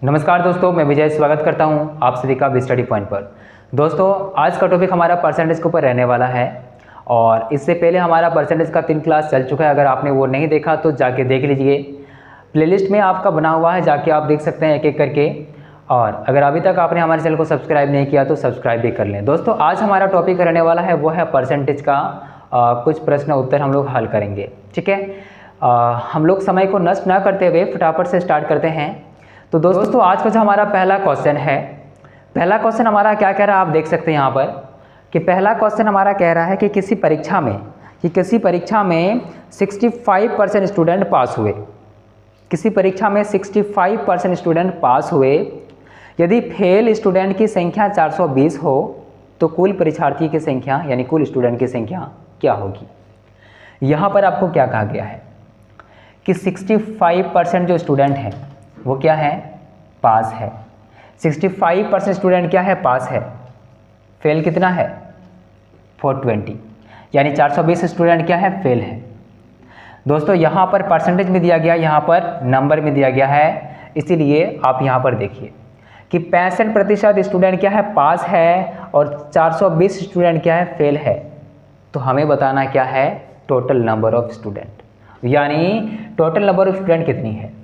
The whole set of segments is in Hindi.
नमस्कार दोस्तों, मैं विजय स्वागत करता हूं आप सभी का भी स्टडी पॉइंट पर। दोस्तों, आज का टॉपिक हमारा परसेंटेज के ऊपर रहने वाला है और इससे पहले हमारा परसेंटेज का 3 क्लास चल चुका है। अगर आपने वो नहीं देखा तो जाके देख लीजिए, प्लेलिस्ट में आपका बना हुआ है, जाके आप देख सकते हैं एक एक करके। और अगर अभी तक आपने हमारे चैनल को सब्सक्राइब नहीं किया तो सब्सक्राइब भी कर लें। दोस्तों, आज हमारा टॉपिक रहने वाला है वो है परसेंटेज का कुछ प्रश्न उत्तर हम लोग हल करेंगे। ठीक है, हम लोग समय को नष्ट ना करते हुए फटाफट से स्टार्ट करते हैं। तो दोस्तों, आज का जो हमारा पहला क्वेश्चन है, पहला क्वेश्चन हमारा क्या कह रहा है आप देख सकते हैं यहाँ पर कि पहला क्वेश्चन हमारा कह रहा है कि किसी परीक्षा में 65% स्टूडेंट पास हुए। किसी परीक्षा में 65% स्टूडेंट पास हुए। यदि फेल स्टूडेंट की संख्या 420 हो तो कुल परीक्षार्थी की संख्या यानी कुल स्टूडेंट की संख्या क्या होगी। यहाँ पर आपको क्या कहा गया है कि 65% जो स्टूडेंट हैं वो क्या है, पास है। 65% स्टूडेंट क्या है, पास है। फेल कितना है, 420, यानी 420 स्टूडेंट क्या है, फेल है। दोस्तों, यहाँ पर परसेंटेज में दिया गया, यहाँ पर नंबर में दिया गया है, इसीलिए आप यहाँ पर देखिए कि 65% स्टूडेंट क्या है, पास है और 420 स्टूडेंट क्या है, फेल है। तो हमें बताना क्या है, टोटल नंबर ऑफ स्टूडेंट, यानी टोटल नंबर ऑफ स्टूडेंट कितनी है।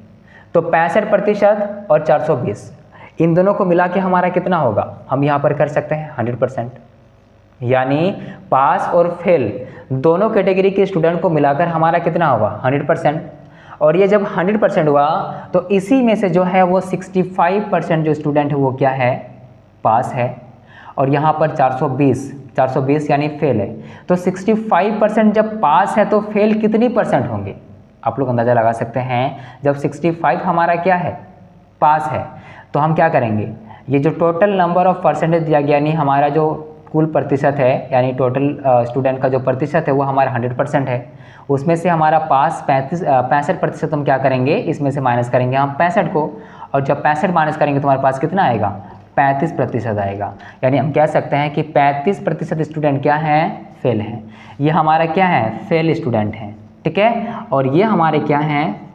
तो 65% और 420 इन दोनों को मिला के हमारा कितना होगा, हम यहाँ पर कर सकते हैं 100%, यानी पास और फेल दोनों कैटेगरी के स्टूडेंट को मिलाकर हमारा कितना होगा, 100%। और ये जब 100% हुआ तो इसी में से जो है वो 65% जो स्टूडेंट है वो क्या है, पास है। और यहाँ पर 420 यानी फेल है। तो 65% जब पास है तो फेल कितनी परसेंट होंगे, आप लोग अंदाज़ा लगा सकते हैं। जब 65 हमारा क्या है, पास है, तो हम क्या करेंगे, ये जो टोटल नंबर ऑफ परसेंटेज दिया गया, यानी हमारा जो कुल प्रतिशत है, यानी टोटल स्टूडेंट का जो प्रतिशत है वो हमारा 100% है। उसमें से हमारा पास 65% हम क्या करेंगे, इसमें से माइनस करेंगे हम 65 को। और जब 65 माइनस करेंगे तो हमारे पास कितना आएगा, 35% आएगा। यानी हम कह सकते हैं कि 35% स्टूडेंट क्या हैं, फेल हैं। ये हमारा क्या है, फेल स्टूडेंट हैं। ठीक है, और ये हमारे क्या हैं,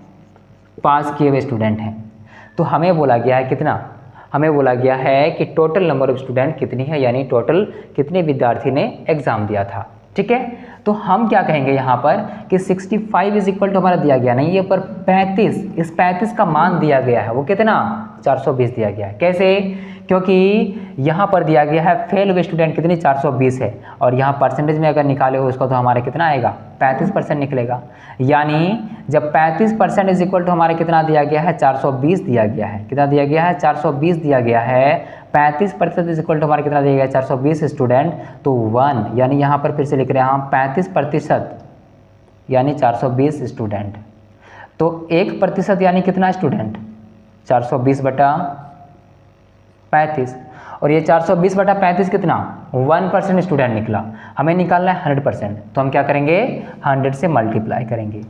पास किए हुए स्टूडेंट हैं। तो हमें बोला गया है कितना, हमें बोला गया है कि टोटल नंबर ऑफ स्टूडेंट कितनी है, यानी टोटल कितने विद्यार्थी ने एग्जाम दिया था। ठीक है, तो हम क्या कहेंगे यहाँ पर कि 65 इज इक्वल टू हमारा दिया गया नहीं, ये पर 35, इस 35 का मान दिया गया है वो कितना, 420 दिया गया है। कैसे, क्योंकि यहाँ पर दिया गया है फेल हुए स्टूडेंट कितनी, 420 है। और यहाँ परसेंटेज में अगर निकाले हो उसको तो हमारा कितना आएगा, 35% निकलेगा। यानी जब 35% इज इक्वल टू हमारा कितना दिया गया है, 420 दिया गया है। कितना दिया गया है, 420 दिया गया है। 35% इज इक्वल टू हमारा कितना दिया गया है, 420 स्टूडेंट। तो 1, यानी यहाँ पर फिर से लिख रहे हैं हम 35% यानी 420 स्टूडेंट। तो 1% यानी कितना स्टूडेंट, 420/35। और ये 420/35 कितना, 1% स्टूडेंट निकला। हमें निकालना है 100%, तो हम क्या करेंगे, 100 से मल्टीप्लाई करेंगे।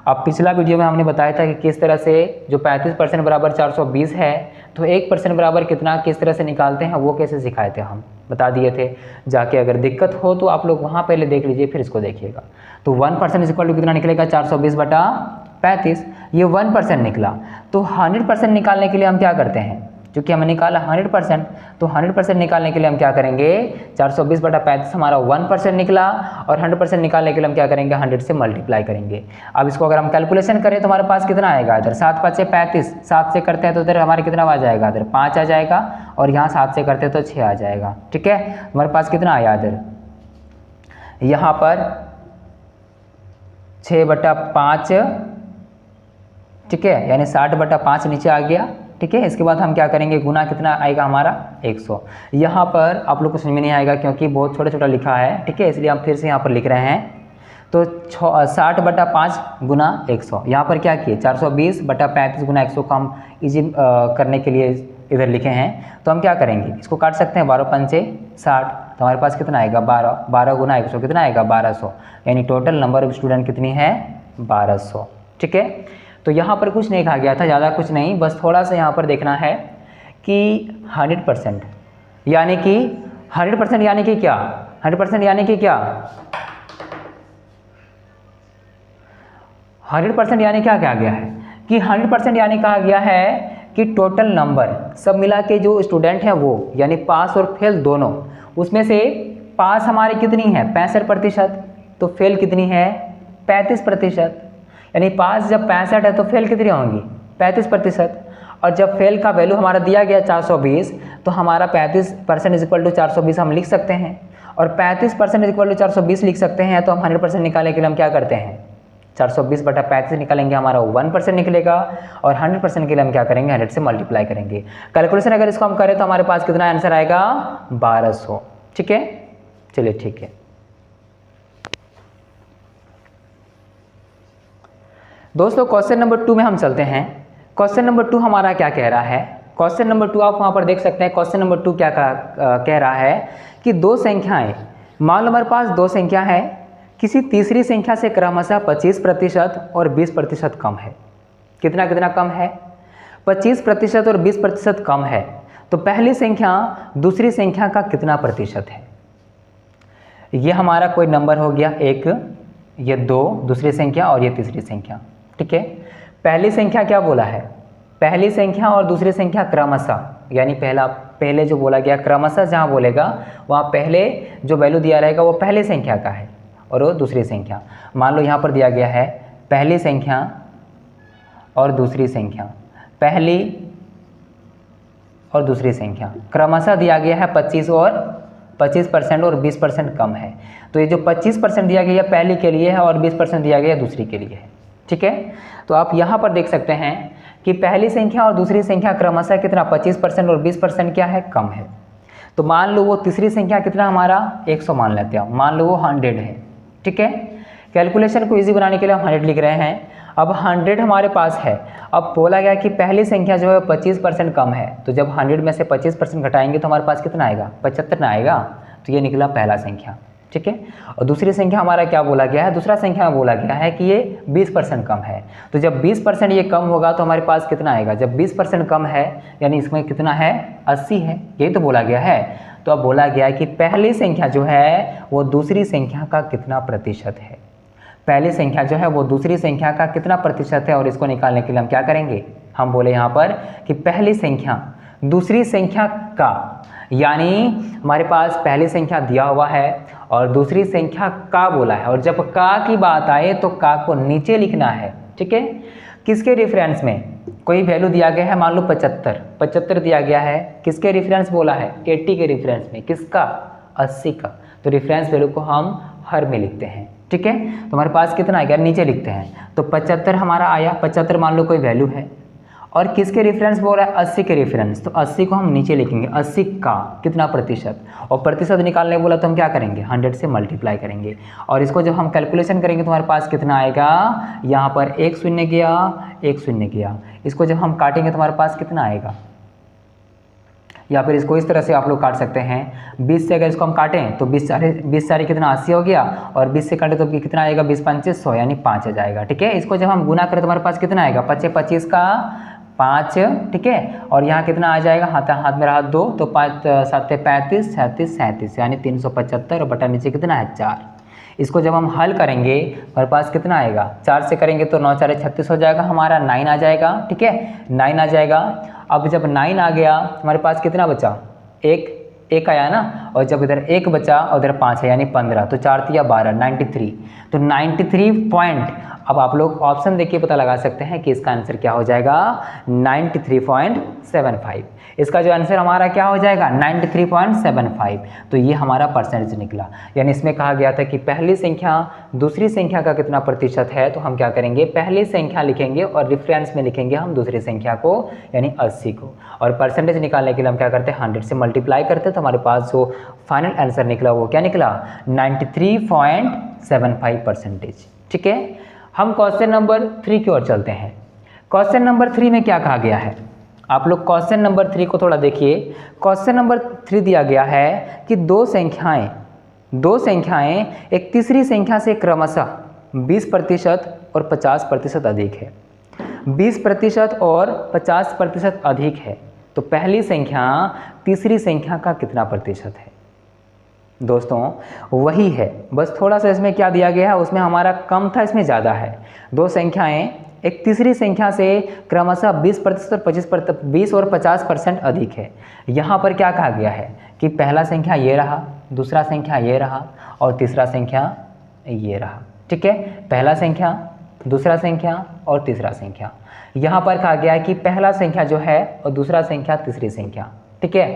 अब पिछला वीडियो में हमने बताया था कि किस तरह से जो 35% बराबर 420 है तो 1% बराबर कितना किस तरह से निकालते हैं, वो कैसे सिखाए थे, हम बता दिए थे। जाके अगर दिक्कत हो तो आप लोग वहाँ पहले देख लीजिए, फिर इसको देखिएगा। तो 1% इज इक्वल टू कितना निकलेगा, 420/35। ये 1% निकला। तो 100% निकालने के लिए हम क्या करते हैं, क्योंकि हमें निकाला 100%, तो 100% निकालने के लिए हम क्या करेंगे, 420/35 हमारा 1% निकला। और 100% निकालने के लिए हम क्या करेंगे, 100 से मल्टीप्लाई करेंगे। अब इसको अगर हम कैलकुलेशन करें तो हमारे पास कितना आएगा, इधर 7×5 = 35, 7 से करते हैं तो इधर हमारे कितना आ जाएगा, इधर 5 आ जाएगा। और यहाँ 7 से करते हैं तो 6 आ जाएगा। ठीक है, हमारे पास कितना आया, इधर यहाँ पर 6/5, ठीक है, यानी 60/5 नीचे आ गया। ठीक है, इसके बाद हम क्या करेंगे, गुना कितना आएगा हमारा, 100। यहाँ पर आप लोग को समझ में नहीं आएगा क्योंकि बहुत छोटा छोटा लिखा है। ठीक है, इसलिए हम फिर से यहाँ पर लिख रहे हैं। तो 60/5 गुना 100, यहाँ पर क्या किए, 420/35 गुना 100 का हम ईजी करने के लिए इधर लिखे हैं। तो हम क्या करेंगे, इसको काट सकते हैं, 12×5 = 60। तो हमारे पास कितना आएगा, 12 गुना 100 कितना आएगा, 1200। यानी टोटल नंबर ऑफ स्टूडेंट कितनी है, 1200। ठीक है, तो यहाँ पर कुछ नहीं कहा गया था, ज़्यादा कुछ नहीं, बस थोड़ा सा यहाँ पर देखना है कि 100% यानी कि 100% यानी कि क्या, 100% यानी कि क्या, 100% यानी क्या कहा गया है कि 100% यानी कहा गया है कि टोटल नंबर सब मिला के जो स्टूडेंट हैं वो यानी पास और फेल दोनों, उसमें से पास हमारी कितनी है 65%, तो फेल कितनी है 35%। यानी पास जब 65 है तो फेल कितनी होंगी 35%। और जब फेल का वैल्यू हमारा दिया गया 420, तो हमारा 35% इज इक्वल टू 420 हम लिख सकते हैं। और 35% इज इक्वल टू 420 लिख सकते हैं, तो हम 100% निकालने के लिए हम क्या करते हैं 420/35 निकालेंगे, हमारा 1% निकलेगा। और 100% के लिए हम क्या करेंगे 100 से मल्टीप्लाई करेंगे। कैलकुलेशन अगर इसको हम करें तो हमारे पास कितना आंसर आएगा 1200। ठीक है, चलिए ठीक है। दोस्तों क्वेश्चन नंबर 2 में हम चलते हैं। क्वेश्चन नंबर 2 हमारा क्या कह रहा है, क्वेश्चन नंबर 2 आप वहाँ पर देख सकते हैं। क्वेश्चन नंबर 2 क्या कह रहा है कि दो संख्याएं, मान लो हमारे पास दो संख्या है, किसी तीसरी संख्या से क्रमशः 25% और 20% कम है। कितना कितना कम है 25% और 20% कम है। तो पहली संख्या दूसरी संख्या का कितना प्रतिशत है। ये हमारा कोई नंबर हो गया एक, ये दो दूसरी संख्या और ये तीसरी संख्या। ठीक है, पहली संख्या क्या बोला है, पहली संख्या और दूसरी संख्या क्रमशः, यानी पहले जो बोला गया क्रमशः जहाँ बोलेगा वहाँ पहले जो वैल्यू दिया रहेगा वो पहली संख्या का है और वो दूसरी संख्या। मान लो यहाँ पर दिया गया है पहली संख्या और दूसरी संख्या, पहली और दूसरी संख्या क्रमशः दिया गया है 25% और 20% कम है। तो ये जो 25% दिया गया है पहली के लिए है और 20% दिया गया है दूसरी के लिए है। ठीक है, तो आप यहाँ पर देख सकते हैं कि पहली संख्या और दूसरी संख्या क्रमशः कितना 25% और 20% क्या है कम है। तो मान लो वो तीसरी संख्या कितना हमारा 100 मान लेते हैं, मान लो वो 100 है। ठीक है, कैलकुलेशन को इजी बनाने के लिए हम 100 लिख रहे हैं। अब 100 हमारे पास है। अब बोला गया कि पहली संख्या जो है 25% कम है, तो जब 100 में से 25% घटाएंगे तो हमारे पास कितना आएगा 75 ना आएगा। तो ये निकला पहला संख्या। ठीक है, और दूसरी संख्या हमारा क्या बोला गया है, दूसरा संख्या में बोला गया है कि ये 20% कम है। तो जब 20% ये कम होगा तो हमारे पास कितना आएगा, जब 20% कम है यानी इसमें कितना है 80 है, यही तो बोला गया है। तो अब बोला गया है कि पहली संख्या जो है वो दूसरी संख्या का कितना प्रतिशत है, पहली संख्या जो है वो दूसरी संख्या का कितना प्रतिशत है। और इसको निकालने के लिए हम क्या करेंगे, हम बोले यहाँ पर कि पहली संख्या दूसरी संख्या का, यानी हमारे पास पहली संख्या दिया हुआ है और दूसरी संख्या का बोला है, और जब का की बात आए तो का को नीचे लिखना है। ठीक है, किसके रेफरेंस में कोई वैल्यू दिया गया है, मान लो 75 दिया गया है, किसके रेफरेंस बोला है 80 के रेफरेंस में, किसका 80 का। तो रेफरेंस वैल्यू को हम हर में लिखते हैं। ठीक है, तो हमारे पास कितना आएगा नीचे लिखते हैं। तो 75 हमारा आया, 75 मान लो कोई वैल्यू है और किसके रेफरेंस बोल रहा है 80 के रेफरेंस, तो 80 को हम नीचे लिखेंगे 80 का कितना प्रतिशत। और प्रतिशत निकालने बोला तो हम क्या करेंगे 100 से मल्टीप्लाई करेंगे। और इसको जब हम कैलकुलेशन करेंगे तो हमारे पास कितना आएगा, यहाँ पर 1 शून्य गया 1 शून्य गया, इसको जब हम काटेंगे तो हमारे पास कितना आएगा, या फिर इसको इस तरह से आप लोग काट सकते हैं। 20 से अगर इसको हम काटें तो 20 सारे कितना 80 हो गया, और 20 से काटे तो कितना आएगा 20 पंचे 100 यानी 5 आ जाएगा। ठीक है, इसको जब हम गुना करें तो हमारे पास कितना आएगा 25 का 5। ठीक है, और यहाँ कितना आ जाएगा, हाथ में रहा 2 तो 5 7 35 37 37 यानी 375 और बटा नीचे कितना है 4। इसको जब हम हल करेंगे हमारे पास कितना आएगा, 4 से करेंगे तो 9 4 36 हो जाएगा, हमारा 9 आ जाएगा। ठीक है, 9 आ जाएगा। अब जब 9 आ गया हमारे पास कितना बचा, एक आया ना, और जब इधर 1 बचा और इधर 5 है यानी 15, तो 4 तिया 12 93। तो 93 पॉइंट, अब आप लोग ऑप्शन देखिए पता लगा सकते हैं कि इसका आंसर क्या हो जाएगा 93.75। इसका जो आंसर हमारा क्या हो जाएगा 93.75। तो ये हमारा परसेंटेज निकला। यानी इसमें कहा गया था कि पहली संख्या दूसरी संख्या का कितना प्रतिशत है, तो हम क्या करेंगे पहली संख्या लिखेंगे और रेफरेंस में लिखेंगे हम दूसरी संख्या को यानी 80 को। और परसेंटेज निकालने के लिए हम क्या करते हैं 100 से मल्टीप्लाई करते हैं, तो हमारे पास जो फाइनल आंसर निकला वो क्या निकला 93.75%। ठीक है, हम क्वेश्चन नंबर 3 की ओर चलते हैं। क्वेश्चन नंबर 3 में क्या कहा गया है, आप लोग क्वेश्चन नंबर 3 को थोड़ा देखिए। क्वेश्चन नंबर 3 दिया गया है कि दो संख्याएं एक तीसरी संख्या से क्रमशः 20% और 50% अधिक है। 20% और 50% अधिक है, तो पहली संख्या तीसरी संख्या का कितना प्रतिशत है। दोस्तों वही है, बस थोड़ा सा इसमें क्या दिया गया है, उसमें हमारा कम था इसमें ज़्यादा है। दो संख्याएं एक तीसरी संख्या से क्रमशः 20% और 20 और 50% अधिक है। यहाँ पर क्या कहा गया है कि पहला संख्या ये रहा, दूसरा संख्या ये रहा और तीसरा संख्या ये रहा। ठीक है, पहला संख्या, दूसरा संख्या और तीसरा संख्या। यहाँ पर कहा गया है कि पहला संख्या जो है और दूसरा संख्या तीसरी संख्या, ठीक है,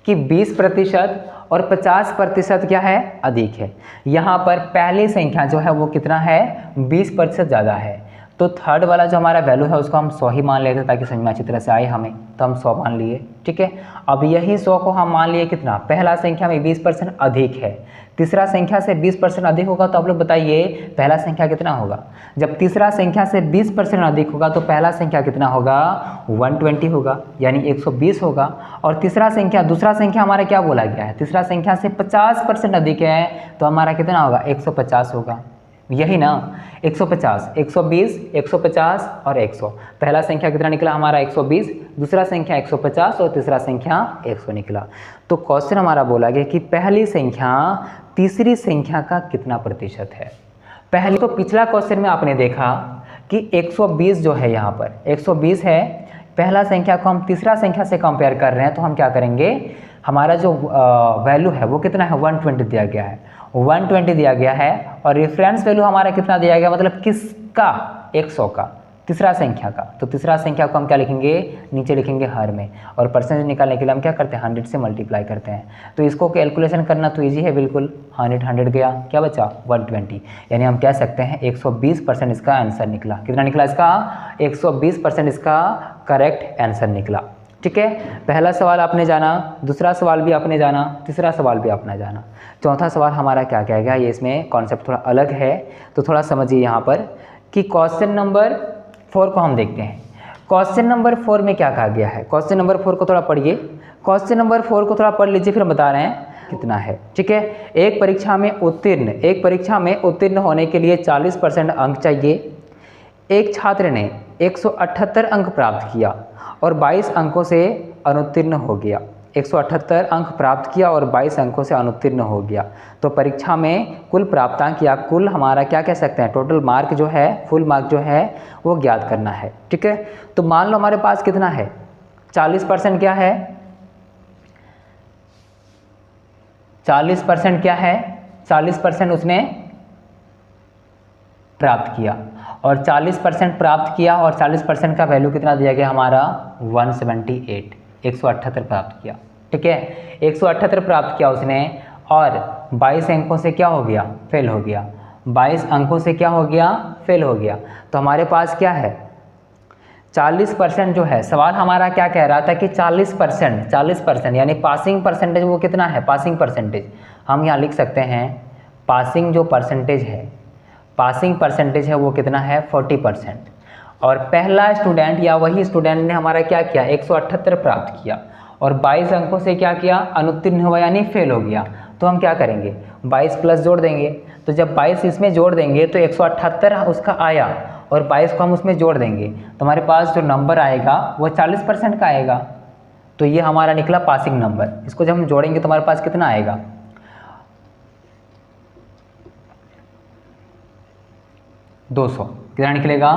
कि 20% और 50% क्या है, अधिक है। यहाँ पर पहली संख्या जो है वो कितना है, 20% ज़्यादा है। तो थर्ड वाला जो हमारा वैल्यू है उसको हम 100 ही मान लेते ताकि समझ में अच्छी तरह से आए हमें, तो हम 100 मान लिए। ठीक है, अब यही 100 को हम मान लिए कितना, पहला संख्या में 20% अधिक है, तीसरा संख्या से 20% अधिक होगा। तो आप लोग बताइए पहला संख्या कितना होगा। जब तीसरा संख्या से 20% अधिक होगा तो पहला संख्या कितना होगा, 120 होगा, यानी 120 होगा। और तीसरा संख्या, दूसरा संख्या हमारा क्या बोला गया है, तीसरा संख्या से 50% अधिक है तो हमारा कितना होगा, 150 होगा। यही ना, 150, 120, 150 और 100। पहला संख्या कितना निकला हमारा, 120, दूसरा संख्या 150 और तीसरा संख्या 100 निकला। तो क्वेश्चन हमारा बोला गया कि पहली संख्या तीसरी संख्या का कितना प्रतिशत है। पहले तो पिछला क्वेश्चन में आपने देखा कि 120 जो है, यहाँ पर 120 है, पहला संख्या को हम तीसरा संख्या से कंपेयर कर रहे हैं तो हम क्या करेंगे, हमारा जो वैल्यू है वो कितना है, 120 दिया गया है, 120 दिया गया है। और रेफरेंस वैल्यू हमारा कितना दिया गया, मतलब किसका, 100 का, तीसरा संख्या का। तो तीसरा संख्या को हम क्या लिखेंगे, नीचे लिखेंगे हर में, और परसेंटेज निकालने के लिए हम क्या करते हैं, 100 से मल्टीप्लाई करते हैं। तो इसको कैलकुलेशन करना तो ईजी है बिल्कुल, 100 गया, क्या बचा 120, यानी हम कह सकते हैं 120% इसका आंसर निकला। कितना निकला इसका, 120% इसका करेक्ट आंसर निकला। ठीक है, पहला सवाल आपने जाना, दूसरा सवाल भी आपने जाना, तीसरा सवाल भी आपने जाना। चौथा सवाल हमारा क्या कहेगा, ये इसमें कॉन्सेप्ट थोड़ा अलग है तो थोड़ा समझिए यहाँ पर कि क्वेश्चन नंबर 4 को हम देखते हैं। क्वेश्चन नंबर 4 में क्या कहा गया है, क्वेश्चन नंबर 4 को थोड़ा पढ़िए, क्वेश्चन नंबर 4 को थोड़ा पढ़ लीजिए फिर बता रहे हैं कितना है। ठीक है, एक परीक्षा में उत्तीर्ण होने के लिए 40% अंक चाहिए। एक छात्र ने 178 अंक प्राप्त किया और 22 अंकों से अनुत्तीर्ण हो गया। 178 अंक प्राप्त किया और 22 अंकों से अनुत्तीर्ण हो गया। तो परीक्षा में कुल प्राप्तांक या कुल हमारा क्या कह सकते हैं, टोटल मार्क जो है, फुल मार्क जो है वो ज्ञात करना है। ठीक है, तो मान लो हमारे पास कितना है, 40% क्या है, 40% क्या है, 40% उसने प्राप्त किया और 40% प्राप्त किया और 40% का वैल्यू कितना दिया गया हमारा, 178, 178 प्राप्त किया। ठीक है, 178 प्राप्त किया उसने और 22 अंकों से क्या हो गया, फेल हो गया। 22 अंकों से क्या हो गया, फेल हो गया। तो हमारे पास क्या है, 40% जो है, सवाल हमारा क्या कह रहा था कि 40% यानी पासिंग परसेंटेज वो कितना है, पासिंग परसेंटेज हम यहाँ लिख सकते हैं, पासिंग जो परसेंटेज है, पासिंग परसेंटेज है वो कितना है, 40%। और पहला स्टूडेंट या वही स्टूडेंट ने हमारा क्या किया, 178 प्राप्त किया और 22 अंकों से क्या किया, अनुत्तीर्ण हुआ यानी फेल हो गया। तो हम क्या करेंगे, 22 प्लस जोड़ देंगे। तो जब 22 इसमें जोड़ देंगे तो 178 उसका आया और 22 को हम उसमें जोड़ देंगे तो हमारे पास जो नंबर आएगा वो 40% का आएगा। तो ये हमारा निकला पासिंग नंबर। इसको जब हम जोड़ेंगे तो हमारे पास कितना आएगा, 200। कितना निकलेगा,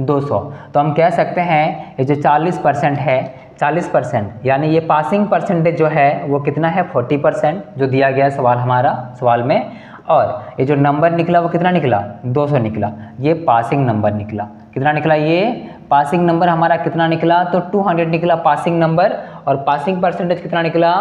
200। तो हम कह सकते हैं ये जो 40% है, 40% यानी ये पासिंग परसेंटेज जो है वो कितना है, 40% जो दिया गया सवाल हमारा सवाल में। और ये जो नंबर निकला वो कितना निकला, 200 निकला। ये पासिंग नंबर निकला। कितना निकला, ये पासिंग नंबर हमारा कितना निकला, तो 200 निकला पासिंग नंबर। और पासिंग परसेंटेज कितना निकला,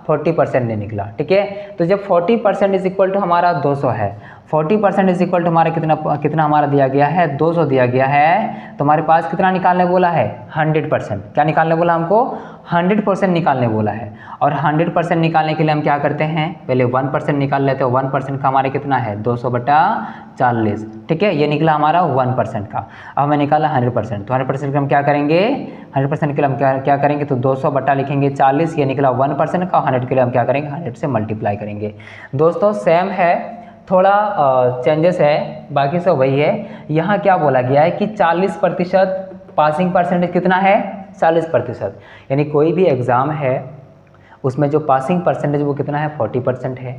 40% ने निकला। ठीक है, तो जब 40% इज इक्वल टू हमारा 200 है, 40% इज इक्वल टू हमारा कितना हमारा दिया गया है, 200 दिया गया है। तो हमारे पास कितना निकालने बोला है, 100%। क्या निकालने बोला हमको, 100% निकालने बोला है। और 100% निकालने के लिए हम क्या करते हैं, पहले 1% निकाल लेते हैं। 1% का हमारे कितना है, 200/40। ठीक है, ये निकला हमारा 1% का। अब हमें निकाला 100%। तो 100% के हम क्या करेंगे, 100% के लिए हम क्या करेंगे, तो 200 बटा लिखेंगे 40, ये निकला 1% का। 100 के लिए हम क्या करेंगे, 100 से मल्टीप्लाई करेंगे। दोस्तों सेम है, थोड़ा चेंजेस है, बाकी सब वही है। यहाँ क्या बोला गया है कि 40% पासिंग परसेंटेज कितना है, 40%। यानी कोई भी एग्ज़ाम है उसमें जो पासिंग परसेंटेज वो कितना है, 40% है।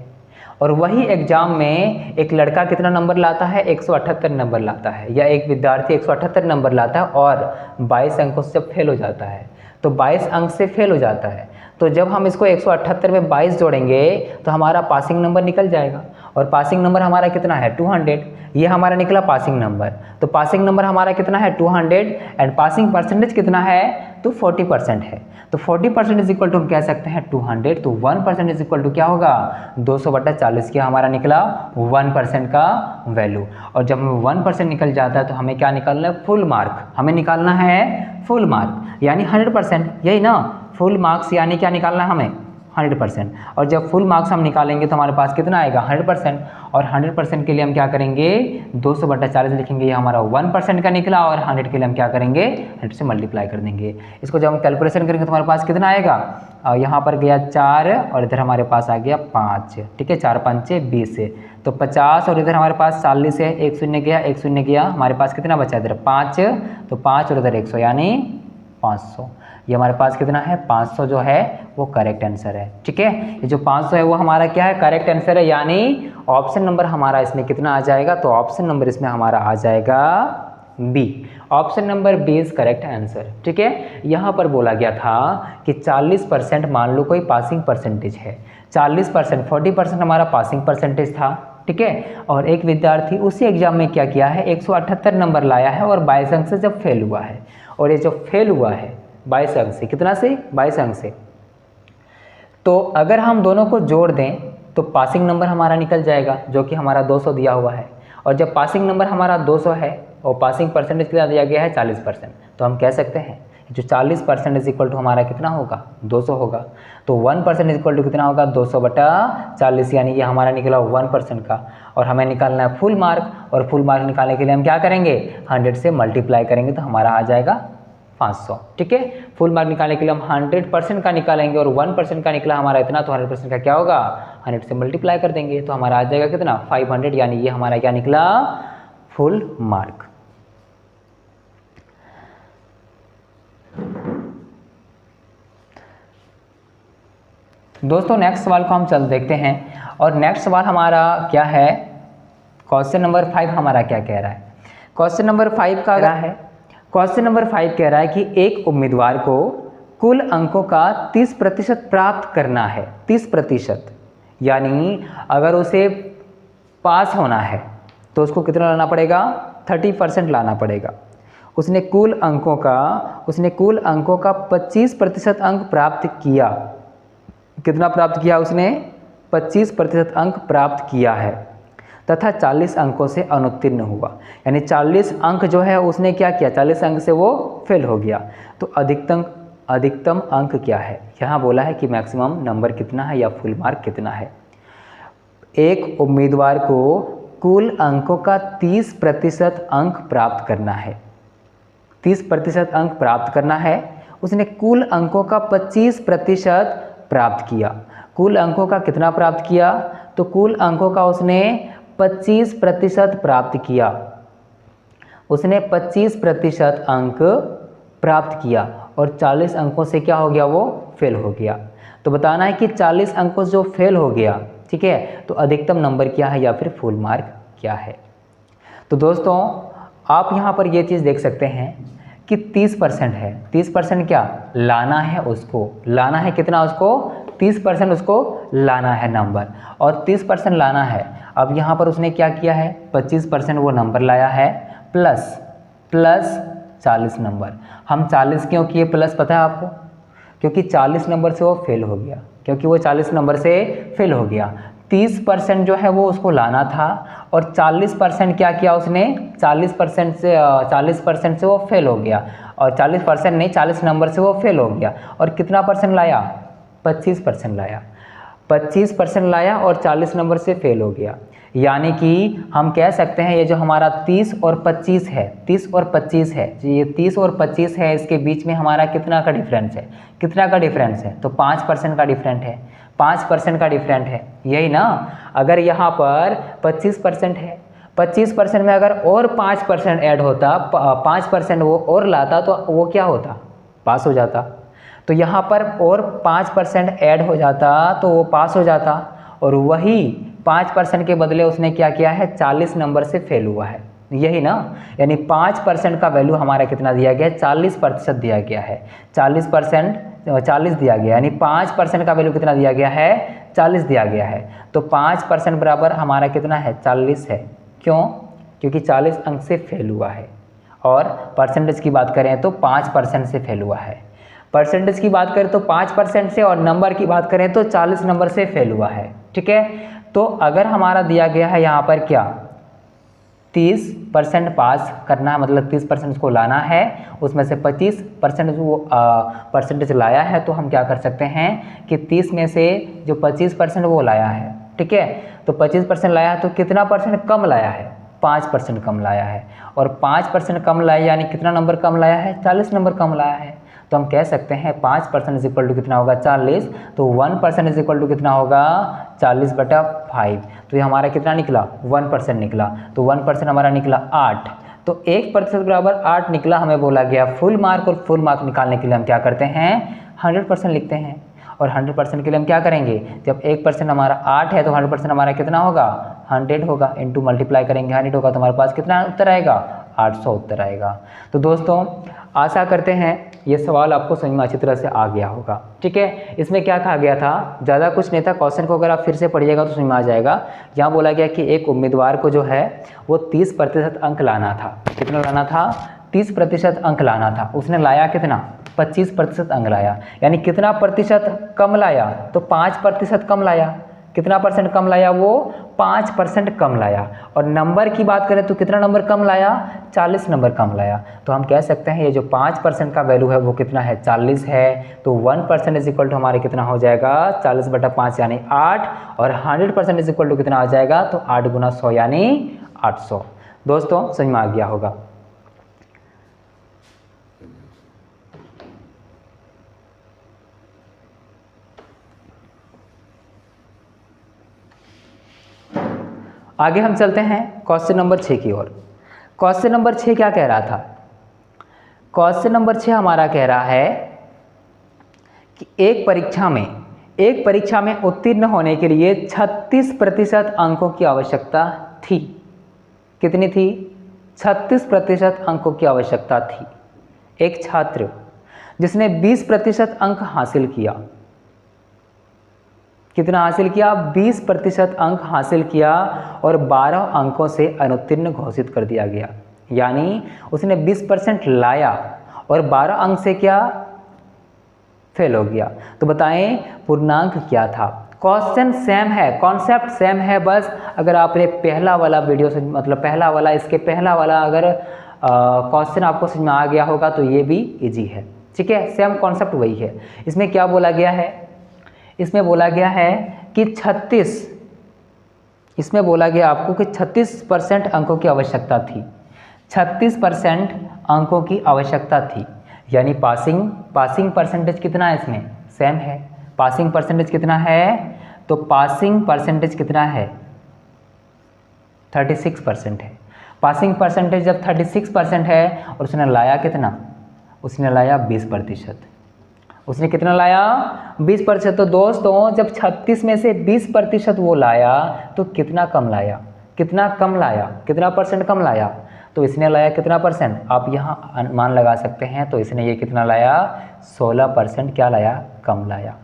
और वही एग्ज़ाम में एक लड़का कितना नंबर लाता है, 178 नंबर लाता है, या एक विद्यार्थी 178 नंबर लाता है और 22 अंकों से जब फेल हो जाता है, तो 22 अंक से फेल हो जाता है, तो जब हम इसको 178 में 22 जोड़ेंगे तो हमारा पासिंग नंबर निकल जाएगा। और पासिंग नंबर हमारा कितना है, 200। ये हमारा निकला पासिंग नंबर। तो पासिंग नंबर हमारा कितना है, 200, एंड पासिंग परसेंटेज कितना है, तो 40% है। तो 40% इज इक्वल टू हम कह सकते हैं 200, तो 1% इज इक्वल टू क्या होगा, 200/40 क्या हमारा निकला, 1% का वैल्यू। और जब हमें 1% निकल जाता है तो हमें क्या निकालना है, फुल मार्क। हमें निकालना है फुल मार्क यानी 100%, यही ना, फुल मार्क्स यानी क्या निकालना है हमें, 100%। और जब फुल मार्क्स हम निकालेंगे तो हमारे पास कितना आएगा, 100%। और 100% के लिए हम क्या करेंगे, 200/40 लिखेंगे, ये हमारा 1% का निकला। और 100 के लिए हम क्या करेंगे, 100 से मल्टीप्लाई कर देंगे। इसको जब हम कैलकुलेशन करेंगे तो हमारे पास कितना आएगा, यहाँ पर गया 4 और इधर हमारे पास आ गया 5, ठीक है, 4 5 20, तो 50, और इधर हमारे पास 40 है, 1 शून्य गया, 1 शून्य गया, हमारे पास कितना बचा इधर 5, तो 5 और इधर 100 यानी 500। ये हमारे पास कितना है, 500 जो है वो करेक्ट आंसर है, ठीक है। ये जो 500 है वो हमारा क्या है, करेक्ट आंसर है, यानी ऑप्शन नंबर हमारा इसमें कितना आ जाएगा, तो ऑप्शन नंबर इसमें हमारा आ जाएगा B. Option number B is correct answer, ठीक है। यहाँ पर बोला गया था कि 40% मान लो कोई पासिंग परसेंटेज है, 40%, 40% हमारा पासिंग परसेंटेज था, ठीक है। और एक विद्यार्थी उसी एग्जाम में क्या किया है, 178 नंबर लाया है और 22 अंक से जब फेल हुआ है, और ये जो फेल हुआ है 22 अंक से, कितना से, 22 अंक से, तो अगर हम दोनों को जोड़ दें तो पासिंग नंबर हमारा निकल जाएगा, जो कि हमारा 200 दिया हुआ है। और जब पासिंग नंबर हमारा 200 है और पासिंग परसेंटेज कितना दिया गया है, 40%, तो हम कह सकते हैं जो 40% इज इक्वल टू हमारा कितना होगा, 200 होगा। तो 1% इज इक्वल टू कितना होगा, 200/40, यानी ये हमारा निकला 1% का। और हमें निकालना है फुल मार्क, और फुल मार्क निकालने के लिए हम क्या करेंगे, 100 से मल्टीप्लाई करेंगे तो हमारा आ जाएगा 500, ठीक है। फुल मार्क निकालने के लिए हम 100% का निकालेंगे, और 1% का निकला हमारा इतना, तो 100% का क्या होगा, 100 से मल्टीप्लाई कर देंगे तो हमारा आ जाएगा कितना, 500, यानी ये हमारा क्या निकला, फुल मार्क। दोस्तों नेक्स्ट सवाल को हम चल देखते हैं, और नेक्स्ट सवाल हमारा क्या है, क्वेश्चन नंबर 5 हमारा क्या कह रहा है। क्वेश्चन नंबर 5 का क्या है, क्वेश्चन नंबर 5 कह रहा है कि एक उम्मीदवार को कुल अंकों का 30% प्राप्त करना है, 30%, यानी अगर उसे पास होना है तो उसको कितना लाना पड़ेगा, 30% लाना पड़ेगा। उसने कुल अंकों का 25% अंक प्राप्त किया। कितना प्राप्त किया उसने, 25% अंक प्राप्त किया है, तथा 40 अंकों से अनुत्तीर्ण हुआ, यानी 40 अंक जो है उसने क्या किया, 40 अंक से वो फेल हो गया। तो अधिकतम अंक क्या है, यहाँ बोला है कि मैक्सिमम नंबर कितना है या फुल मार्क कितना है। एक उम्मीदवार को कुल अंकों का 30% अंक प्राप्त करना है, 30% अंक प्राप्त करना है। उसने कुल अंकों का 25% प्राप्त किया। कुल अंकों का कितना प्राप्त किया, तो कुल अंकों का उसने 25% प्राप्त किया। उसने 25% अंक प्राप्त किया और 40 अंकों से क्या हो गया, वो फेल हो गया। तो बताना है कि 40 अंकों से जो फेल हो गया, ठीक है, तो अधिकतम नंबर क्या है या फिर फुल मार्क क्या है। तो दोस्तों आप यहाँ पर ये चीज़ देख सकते हैं कि 30% है, 30% क्या लाना है, उसको लाना है कितना, उसको 30% उसको लाना है नंबर, और 30% लाना है। अब यहाँ पर उसने क्या किया है, 25% वो नंबर लाया है, प्लस 40 नंबर। हम 40 क्यों किए प्लस, पता है आपको, क्योंकि 40 नंबर से वो फेल हो गया, क्योंकि वो 40 नंबर से फेल हो गया। 30% जो है वो उसको लाना था, और 40% क्या किया उसने, 40% से वो फेल हो गया, और 40% नहीं, 40 नंबर से वो फेल हो गया। और कितना परसेंट लाया, 25% लाया, 25% लाया और 40 नंबर से फेल हो गया। यानी कि हम कह सकते हैं ये जो हमारा 30 और 25 है, 30 और 25 है, ये 30 और 25 है, इसके बीच में हमारा कितना का डिफरेंस है, कितना का डिफरेंस है, तो 5% का डिफरेंट है, 5% का डिफरेंट है, यही ना। अगर यहाँ पर 25% है, 25% में अगर और 5% ऐड होता, 5% वो और लाता, तो वो क्या होता, पास हो जाता। तो यहाँ पर और 5% ऐड हो जाता तो वो पास हो जाता, और वही 5% के बदले उसने क्या किया है, 40 नंबर से फेल हुआ है, यही ना। यानी 5% का वैल्यू हमारा कितना दिया गया है, 40% दिया गया है। 40 दिया गया, यानी 5% का वैल्यू कितना दिया गया है, 40 दिया गया है। तो 5% बराबर हमारा कितना है, 40 है। क्यों? क्योंकि 40 अंक से फेल हुआ है। और परसेंटेज की बात करें तो 5% से फेल हुआ है। परसेंटेज की बात करें तो 5% से, और नंबर की बात करें तो 40 नंबर से फेल हुआ है। ठीक है, तो अगर हमारा दिया गया है यहाँ पर क्या, 30% पास करना है, मतलब 30% उसको लाना है, उसमें से 25% वो परसेंटेज लाया है, तो हम क्या कर सकते हैं कि 30 में से जो 25% वो लाया है, ठीक है, तो 25% लाया है, तो कितना परसेंट कम लाया है, 5% कम लाया है। और 5% कम लाया यानी कितना नंबर कम लाया है, 40 नंबर कम लाया है। तो हम कह सकते हैं 5% इज इक्वल टू कितना होगा, 40। तो 1% इज इक्वल टू कितना होगा, 40/5। तो ये हमारा कितना निकला, 1% निकला। तो 1% हमारा निकला 8। तो 1% बराबर 8 निकला, हमें बोला गया फुल मार्क। और फुल मार्क निकालने के लिए हम क्या करते हैं, 100% लिखते हैं। और 100% के लिए हम क्या करेंगे, जब 1% हमारा 8 है तो 100% हमारा कितना होगा, 100 होगा। इंटू मल्टीप्लाई करेंगे 100 होगा, तो हमारे पास कितना उत्तर आएगा, 800 उत्तर आएगा। तो दोस्तों आशा करते हैं ये सवाल आपको समझ में अच्छी तरह से आ गया होगा। ठीक है, इसमें क्या कहा गया था, ज़्यादा कुछ नहीं था। क्वेश्चन को अगर आप फिर से पढ़िएगा तो समझ में आ जाएगा। यहाँ बोला गया कि एक उम्मीदवार को जो है वो 30% अंक लाना था। कितना लाना था, 30% अंक लाना था। उसने लाया कितना, 25% अंक लाया। यानी कितना प्रतिशत कम लाया, तो 5% कम लाया। कितना परसेंट कम लाया, वो 5% कम लाया। और नंबर की बात करें तो कितना नंबर कम लाया, 40 नंबर कम लाया। तो हम कह सकते हैं ये जो 5% का वैल्यू है वो कितना है, 40 है। तो 1% इज इक्वल टू हमारे कितना हो जाएगा, 40/5 यानी 8। और 100% इज इक्वल टू कितना आ जाएगा, तो 8 × 100 यानी 800। दोस्तों समझ में आ गया होगा। आगे हम चलते हैं क्वेश्चन नंबर 6 की ओर। क्वेश्चन नंबर 6 क्या कह रहा था, क्वेश्चन नंबर 6 हमारा कह रहा है कि एक परीक्षा में उत्तीर्ण होने के लिए 36% अंकों की आवश्यकता थी। कितनी थी, 36% अंकों की आवश्यकता थी। एक छात्र जिसने 20% अंक हासिल किया, कितना हासिल किया, 20% अंक हासिल किया और 12 अंकों से अनुत्तीर्ण घोषित कर दिया गया। यानी उसने 20% लाया और 12 अंक से क्या, फेल हो गया। तो बताएं पूर्णांक क्या था। क्वेश्चन सेम है, कॉन्सेप्ट सेम है, बस अगर आपने पहला वाला वीडियो से, मतलब पहला वाला, इसके पहला वाला अगर क्वेश्चन आपको समझ में आ गया होगा तो ये भी इजी है। ठीक है, सेम कॉन्सेप्ट वही है। इसमें क्या बोला गया है, इसमें बोला गया है कि 36, इसमें बोला गया आपको कि 36% अंकों की आवश्यकता थी। 36% अंकों की आवश्यकता थी, यानी पासिंग परसेंटेज कितना है, इसमें सेम है। पासिंग परसेंटेज कितना है, तो पासिंग परसेंटेज कितना है, 36% है। पासिंग परसेंटेज जब 36% है और उसने लाया कितना, उसने लाया 20%। उसने कितना लाया, 20%। तो दोस्तों जब 36 में से 20% वो लाया तो कितना कम लाया, कितना कम लाया, कितना परसेंट कम लाया, तो इसने लाया कितना परसेंट, आप यहाँ अनुमान लगा सकते हैं। तो इसने ये कितना लाया, 16% क्या लाया, कम लाया।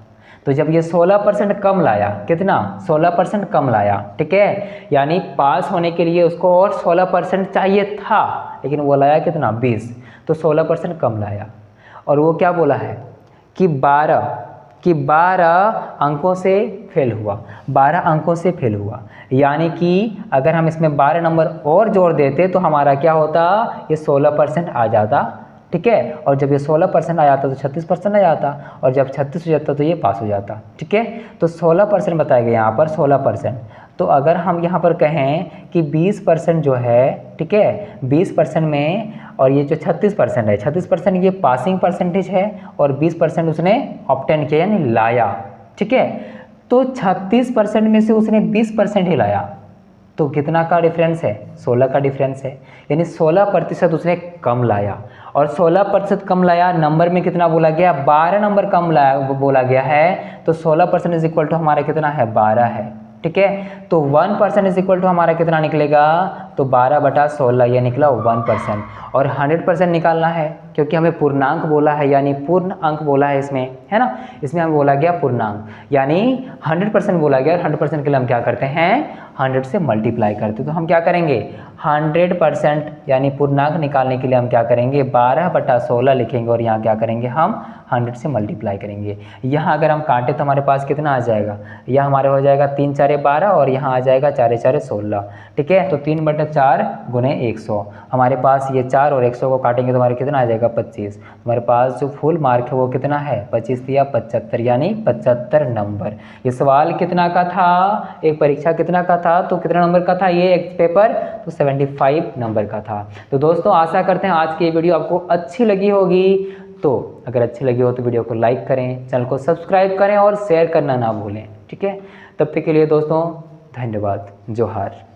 तो जब ये 16% कम लाया, कितना, 16% कम लाया, ठीक है, यानी पास होने के लिए उसको और 16% चाहिए था, लेकिन वो लाया कितना, 20। तो 16% कम लाया। और वो क्या बोला है कि 12 अंकों से फेल हुआ, 12 अंकों से फेल हुआ। यानी कि अगर हम इसमें 12 नंबर और जोड़ देते तो हमारा क्या होता, ये 16% आ जाता। ठीक है, और जब ये 16% आ जाता तो 36% आ जाता, और जब 36 हो जाता तो ये पास हो जाता। ठीक है, तो 16% बताया गया यहाँ पर, 16%। तो अगर हम यहाँ पर कहें कि 20% जो है, ठीक है, 20% में, और ये जो 36% है, 36% ये पासिंग परसेंटेज है और 20% उसने ऑब्टेन किया यानी लाया। ठीक है, तो 36% में से उसने 20% ही लाया, तो कितना का डिफरेंस है, 16 का डिफरेंस है। यानी 16% उसने कम लाया, और 16% कम लाया, नंबर में कितना बोला गया, 12 नंबर कम लाया बोला गया है। तो 16% इज इक्वल टू हमारा कितना है, 12 है। ठीक है। तो 1% इज इक्वल टू हमारा कितना निकलेगा, तो 12/16 ये निकला 1%। और 100% निकालना है क्योंकि हमें पूर्णांक बोला है, यानी पूर्ण अंक बोला है इसमें, है ना। इसमें हमें बोला गया पूर्णांक, यानी 100% बोला गया। और 100% के लिए हम क्या करते हैं, 100 से मल्टीप्लाई करते हैं। तो हम क्या करेंगे, 100% यानी पूर्णांक निकालने के लिए हम क्या करेंगे, 12/16 लिखेंगे और यहाँ क्या करेंगे, हम 100 से मल्टीप्लाई करेंगे। यहाँ अगर हम काटें तो हमारे पास कितना आ जाएगा, यह हमारे हो जाएगा 3 4 12 और यहाँ आ जाएगा 4 4 16, ठीक है। तो 3/4 गुणे 100, हमारे पास ये 4 और 100 को काटेंगे तो हमारे कितना आ जाएगा 25। हमारे पास जो फुल मार्क है वो कितना है, 25 या 75, यानी 75 नंबर। ये सवाल कितना का था, एक परीक्षा कितना का था, तो कितना नंबर का था ये एक पेपर, तो 75 नंबर का था। तो दोस्तों आशा करते हैं आज की ये वीडियो आपको अच्छी लगी होगी। तो अगर अच्छी लगी हो तो वीडियो को लाइक करें, चैनल को सब्सक्राइब करें और शेयर करना ना भूलें, ठीक है। तब तक के लिए दोस्तों धन्यवाद, जोहार।